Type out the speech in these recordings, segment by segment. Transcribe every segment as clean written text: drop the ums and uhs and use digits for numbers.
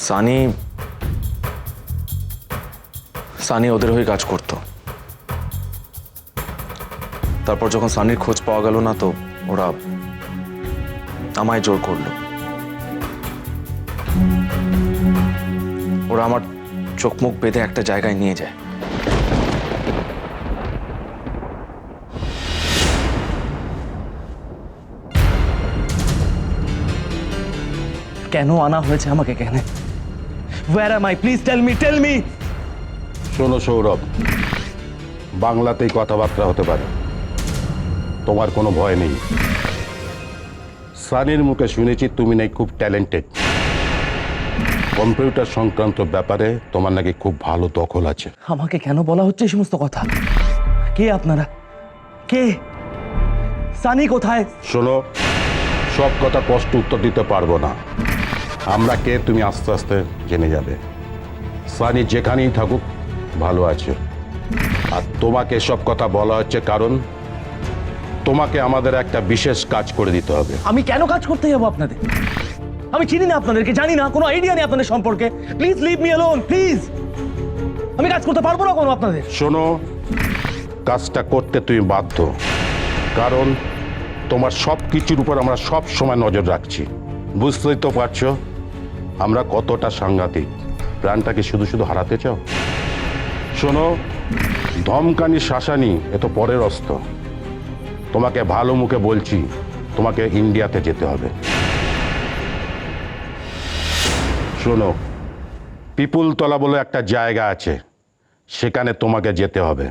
সানি সানি ওদের হয়ে কাজ করত। তারপর যখন সানির খোঁজ পাওয়া গেল না, তো ওরা আমায় জোর করলো। ওরা আমার চোখ মুখ বেঁধে একটা জায়গায় নিয়ে যায়। কেন আনা হয়েছে আমাকে? কেন? Where am I? Please tell me. শোনো সৌরভ, বাংলাতেই কথাবার্তা হতে পারে, তোমার কোনো ভয় নেই। সানির মুখে শুনেছি তুমি নাকি খুব ট্যালেন্টেড। কম্পিউটার সংক্রান্ত ব্যাপারে তোমার নাকি খুব ভালো দখল আছে। আমাকে কেন বলা হচ্ছে এই সমস্ত কথা? কে আপনারা? কে? সানি কোথায়? শোনো, সব কথা কষ্ট উত্তর দিতে পারবো না। আমরা কে তুমি আস্তে আস্তে জেনে যাবে। সানি যেখানেই থাকুক ভালো আছে। আর তোমাকে সব কথা বলা হচ্ছে কারণ তোমাকে আমাদের একটা বিশেষ কাজ করে দিতে হবে। আমি কেন কাজ করতে যাবো আপনাদের? আমি চিনি না আপনাদেরকে, জানি না, কোনো আইডিয়া নেই আপনাদের সম্পর্কে। Please leave me alone, please. আমি কাজ করতে পারবো না কোনো আপনাদের। শোনো, কাজটা করতে তুমি বাধ্য, কারণ তোমার সব কিছুর উপর আমরা সব সময় নজর রাখছি। বুঝতেই তো পারছো আমরা কতটা সাংঘাতিক। প্রাণটাকে শুধু শুধু হারাতে চাও? শোনো, ধমকানি শাসানি এ তো পরের অস্ত্র। তোমাকে ভালো মুখে বলছি, তোমাকে ইন্ডিয়াতে যেতে হবে। শোনো, পিপুলতলা বলে একটা জায়গা আছে, সেখানে তোমাকে যেতে হবে।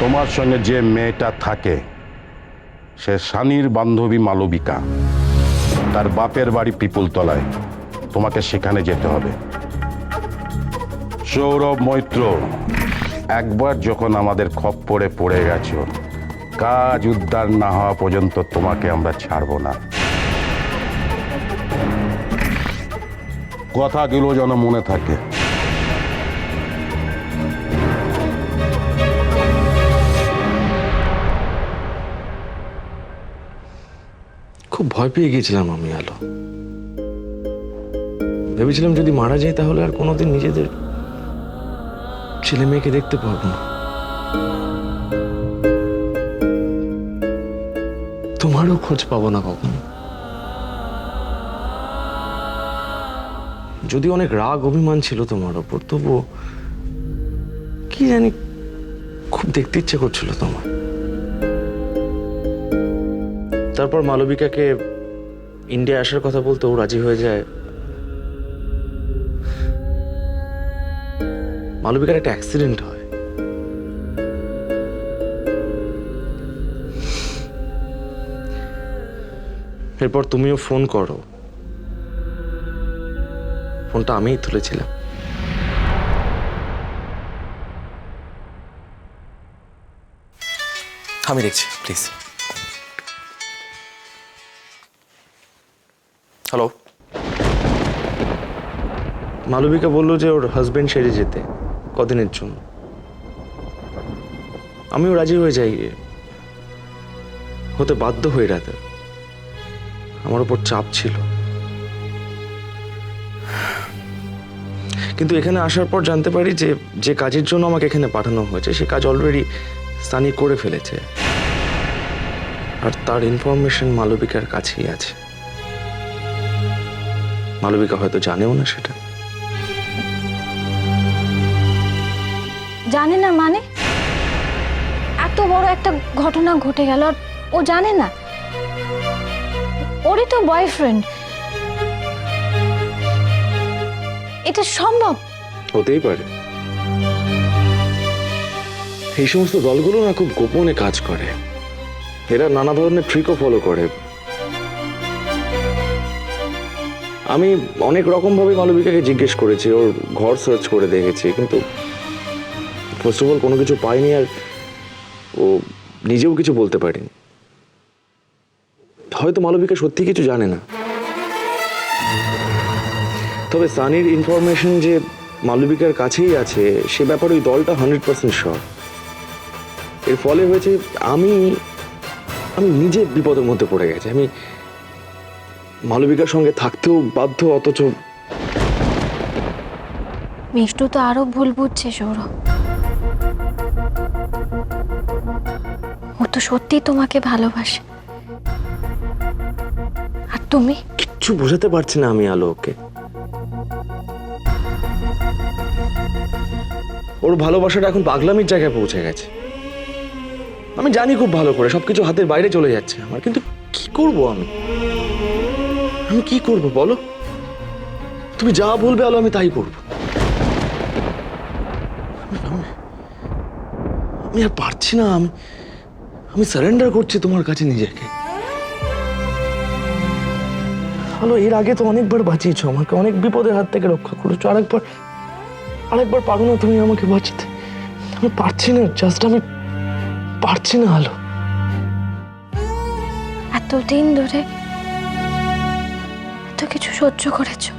তোমার সঙ্গে যে মেয়েটা থাকে সে সানির বান্ধবী মালবিকা, তার বাপের বাড়ি পিপুলতলায়। তোমাকে সেখানে যেতে হবে। সৌরভ মৈত্র, একবার যখন আমাদের খপ্পরে পড়ে গেছো, কাজ উদ্ধার না হওয়া পর্যন্ত তোমাকে আমরা ছাড়ব না। কথাগুলো যেন মনে থাকে। খুব ভয় পেয়ে গিয়েছিলাম আমি, আলো। ভেবেছিলাম যদি মারা যায় তাহলে আর কোনোদিন নিজেদের ছেলে মেয়েকে দেখতে পারবো না। তোমারও খোঁজ পাবো না কখনো। যদি অনেক রাগ অভিমান ছিল তোমার ওপর, তবুও কি জানি খুব দেখতে ইচ্ছে করছিল তোমার। তারপর মালবিকাকে ইন্ডিয়া আসার কথা বলতে ও রাজি হয়ে যায়। মালবিকার একটা অ্যাক্সিডেন্ট হয়। এরপর তুমিও ফোন করো। ফোনটা আমিই তুলেছিলাম। আমি দেখছি, প্লিজ। হ্যালো। মালবিকা বলল যে ওর হাজবেন্ড সেরে যেতে কদিনের জন্য। আমিও রাজি হয়ে যাই, হতে বাধ্য হয়ে রাতে। আমার উপর চাপ ছিল, কিন্তু এখানে আসার পর জানতে পারি যে যে কাজের জন্য আমাকে এখানে পাঠানো হয়েছে সে কাজ অলরেডি সানি করে ফেলেছে। আর তার ইনফরমেশন মালবিকার কাছেই আছে। মালবিকা হয়তো জানেও না সেটা। জানে না মানে? এত বড় একটা ঘটনা ঘটে গেল আর ও জানে না? ওরই তো বয়ফ্রেন্ড। এটা সম্ভব? হতেই পারে। এই সমস্ত দলগুলো না খুব গোপনে কাজ করে। এরা নানা ধরনের ট্রিকও ফলো করে। আমি অনেক রকম ভাবে মালবিকাকে জিজ্ঞেস করেছি, ওর ঘর সার্চ করে দেখেছি, কিন্তু ফার্স্ট অফ অল কোনো কিছু পাইনি। আর ও নিজেও কিছু বলতে পারেনি। হয়তো মালবিকা সত্যি কিছু জানে না। তবে সানির ইনফরমেশন যে মালবিকার কাছেই আছে সে ব্যাপারে ওই দলটা 100% শিওর। এর ফলে হয়েছে আমি নিজে বিপদের মধ্যে পড়ে গেছি। আমি মালবিকার সঙ্গে থাকতেও বাধ্য, অথচ মিষ্টু তো আরো ভুল বুঝছে সৌরভ। ও তো সত্যি তোমাকে ভালোবাসে। আর তুমি? কিচ্ছু বোঝাতে পারছি না আমি আলোকে। ওর ভালোবাসাটা এখন পাগলামির জায়গায় পৌঁছে গেছে। আমি জানি খুব ভালো করে সবকিছু হাতের বাইরে চলে যাচ্ছে আমার, কিন্তু কি করব আমি কি করব বলো? তুমি যা বলবে আলো আমি তাই করব। আমি আর পারছি না। আমি সারেন্ডার করছি তোমার কাছে নিজেকে। আলো, এর আগে তো অনেকবার বাঁচিয়েছো আমাকে, অনেক বিপদের হাত থেকে রক্ষা করেছো। আরেকবার পারো না তুমি আমাকে বাঁচাতে? আমি পারছি না, জাস্ট আমি পারছি না আলো। এতদিন ধরে এত কিছু সহ্য করেছো,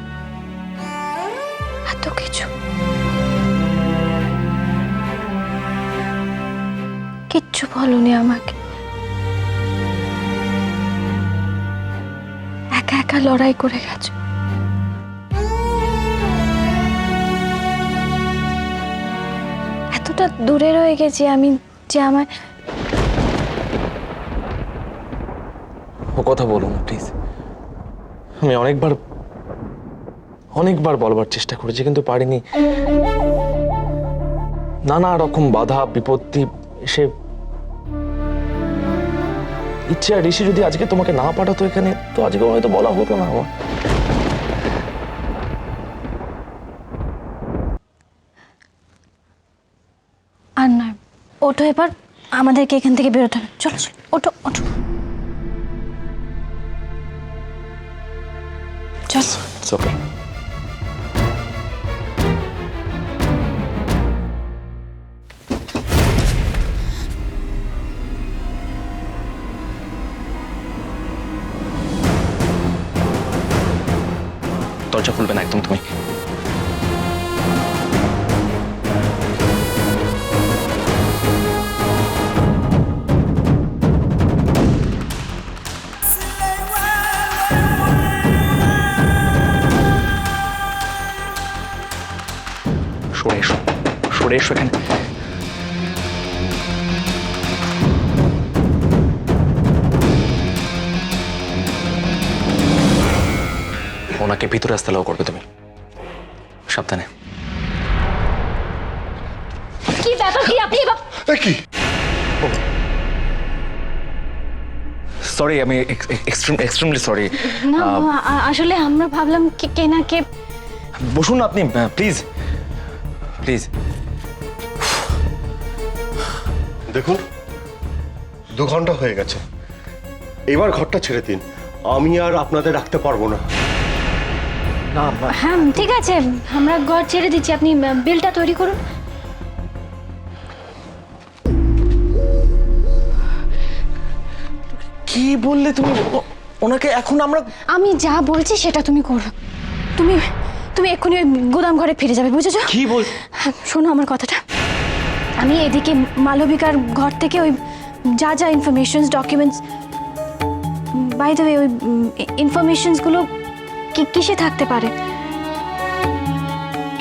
এত কিছু, কিচ্ছু বলনি আমাকে। একা একা লড়াই করে গেছো। এতটা দূরে রয়ে গেছি আমি যে আমার ও কথা বলো না প্লিজ। আমি অনেকবার বলবার চেষ্টা করেছি কিন্তু পারিনি। নানা রকম বাধা বিপত্তি এসে, ইচ্ছে আর ঋষি যদি আজকে তোমাকে না পাঠাতো এখানে, তো আজকে হয়তো বলা হতো না আমার। আর নয়, ওঠো এবার, আমাদেরকে এখান থেকে বেরোতে হবে। চলো চলো, ওঠো ওঠো, চলো। It's okay. দরজা খুলবে না একদম তুমি। সরে এসো এখানে। ওনাকে ভিতরে আসতে লাও করবে তুমি, সাবধানে। কি ব্যাপার কি আপনি? কি সরি, আমি এক্সট্রিমলি সরি। না আসলে আমরা ভাবলাম কে না কে। বসুন না আপনি, প্লিজ প্লিজ। দেখুন, 2 ঘন্টা হয়ে গেছে, এবার ঘরটা ছেড়ে দিন। আমি আর আপনাদের রাখতে পারবো না। হ্যাঁ ঠিক আছে, আমরা ঘর ছেড়ে দিচ্ছি, আপনি বিলটা তৈরি করুন। কি বললে তুমি? ওনাকে এখন আমরা? আমি যা বলছি সেটা তুমি করো। তুমি তুমি এক্ষুনি ওই গোদাম ঘরে ফিরে যাবে, বুঝেছো? কি বল? শোনো আমার কথাটা। আমি এদিকে মালবিকার ঘর থেকে ওই যা যা informations, documents, by the way ওই ইনফরমেশনসগুলো কিসে থাকতে পারে?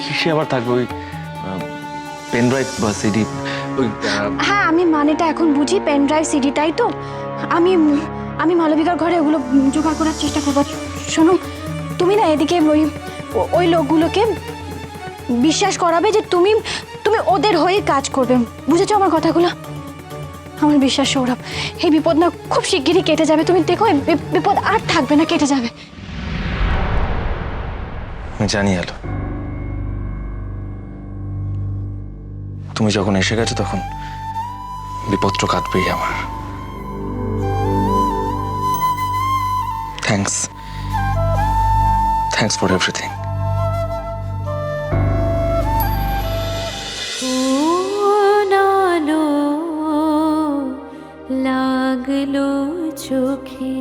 কিসে আবার থাকবে? ওই পেন ড্রাইভ বা সিডি। ওই হ্যাঁ আমি মানেটা এখন বুঝি, পেন ড্রাইভ, সিডি, তাই তো? আমি মালবিকার ঘরে ওগুলো জোগাড় করার চেষ্টা করবো। শোনো, তুমি না এদিকে ওই লোকগুলোকে বিশ্বাস করাবে যে তুমি ওদের হয়ে কাজ করবে, বুঝেছো আমার কথাগুলো? আমার বিশ্বাস সৌরভ, এই বিপদ না খুব শিগগিরই কেটে যাবে। তুমি দেখো, এই বিপদ আর থাকবে না, কেটে যাবে। আমি জানি আলো, তুমি যখন এসে গেছো তখন বিপদটা কাটবেই আমার। Thanks for everything. লাগলো চোখে